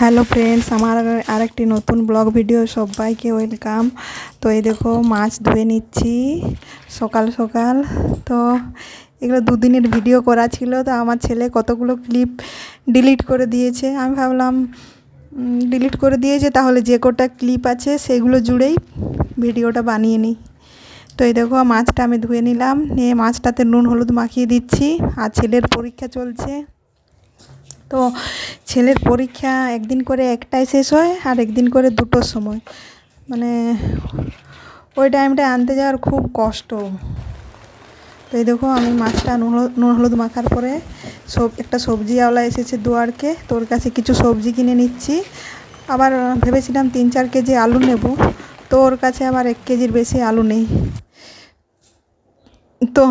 Hello friends, আমার আরেকটি নতুন ব্লগ ভিডিও সবাইকে ওয়েলকাম। তো এই দেখো মাছ ধুয়ে নিচ্ছি সকাল সকাল। তো এগুলো দুদিনের ভিডিও করা ছিল, তো আমার ছেলে কতগুলো ক্লিপ ডিলিট করে দিয়েছে। আমি ভাবলাম ডিলিট করে দিয়েছে, তাহলে যে কটা ক্লিপ আছে সেগুলো জুড়েই ভিডিওটা বানিয়ে নিই। তো এই দেখো মাছটা আমি ধুয়ে নিলাম, নিয়ে মাছটাতে নুন হলুদ মাখিয়ে দিচ্ছি। আর ছেলের পরীক্ষা চলছে, তো ছেলের পরীক্ষা একদিন করে একটায় শেষ হয় আর একদিন করে দুটোর সময়, মানে ওই টাইমটায় আনতে যাওয়ার খুব কষ্ট। তো এই দেখো আমি মাছটা নুন হলুদ মাখার পরে একটা সবজিওয়ালা এসেছে দুয়ারকে, তোর কাছে কিছু সবজি কিনে নিচ্ছি। আবার ভেবেছিলাম 3-4 কেজি আলু নেব, তো ওর কাছে আবার 1 কেজির বেশি আলু নেই। তো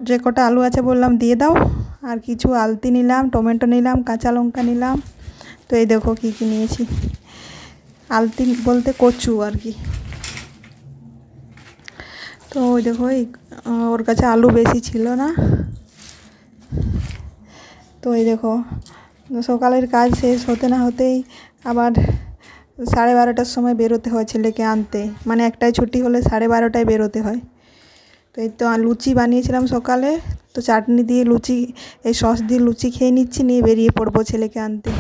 যে কটা আলু আছে বললাম দিয়ে দাও। আর কিছু আলতি নিলাম, টমেটো নিলাম, কাঁচা লঙ্কা নিলাম। তো এই দেখো কী কী নিয়েছি। আলতি বলতে কচু আর কি। তো ওই দেখো ওর কাছে আলু বেশি ছিল না। তো এই দেখো সকালের কাজ শেষ হতে না হতেই আবার 12:30টার সময় বেরোতে হয় ছেলেকে আনতে, মানে একটাই ছুটি হলে 12:30টায় বেরোতে হয়। তো এই তো লুচি বানিয়েছিলাম সকালে, তো চাটনি দিয়ে লুচি, এই সস দিয়ে লুচি খেয়ে নিচ্ছি, নিয়ে বেরিয়ে পড়বো ছেলেকে আনতে।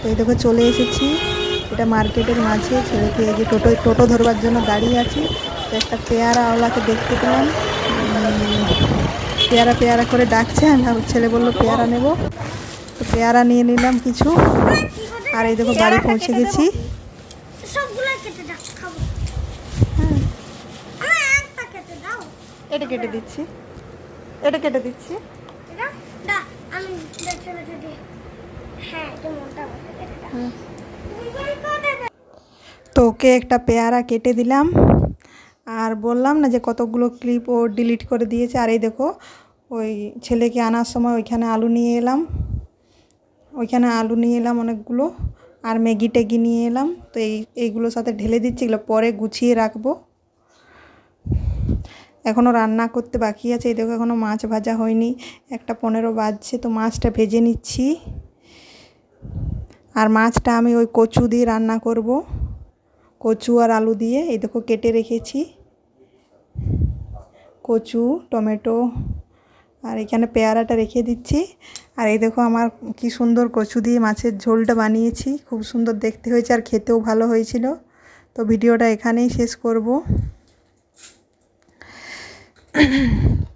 তো এই দেখো চলে এসেছি, এটা মার্কেটের মাঝে। ছেলেকে এই যে টোটো ধরবার জন্য দাঁড়িয়ে আছি। তো একটা পেয়ারাওয়ালাকে দেখতে পেলাম, পেয়ারা করে ডাকছে। আমি ছেলে বললো পেয়ারা নেব, তো পেয়ারা নিয়ে নিলাম কিছু। আর এই দেখো বাড়ি পৌঁছে গেছি। এটা কেটে দিচ্ছি, এটা কেটে দিচ্ছি। তো ওকে একটা পেয়ারা কেটে দিলাম, আর বললাম না যে কতগুলো ক্লিপ ও ডিলিট করে দিয়েছে। আর এই দেখো ওই ছেলেকে আনার সময় ওইখানে আলু নিয়ে এলাম অনেকগুলো, আর ম্যাগি ট্যাগি নিয়ে এলাম। তো এইগুলোর সাথে ঢেলে দিচ্ছি, এগুলো পরে গুছিয়ে রাখবো। এখনও রান্না করতে বাকি আছে। এই দেখো এখনও মাছ ভাজা হয়নি, 1:15 বাজছে। তো মাছটা ভেজে নিচ্ছি, আর মাছটা আমি ওই কচু দিয়ে রান্না করব, কচু আর আলু দিয়ে। এই দেখো কেটে রেখেছি কচু, টমেটো, আর এখানে পেয়ারাটা রেখে দিচ্ছি। আর এই দেখো আমার কি সুন্দর কচু দিয়ে মাছের ঝোলটা বানিয়েছি, খুব সুন্দর দেখতে হয়েছে আর খেতেও ভালো হয়েছিল। তো ভিডিওটা এখানেই শেষ করব,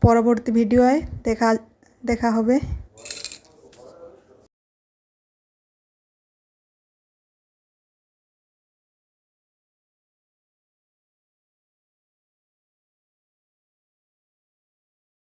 পরবর্তী ভিডিওয় দেখা হবে।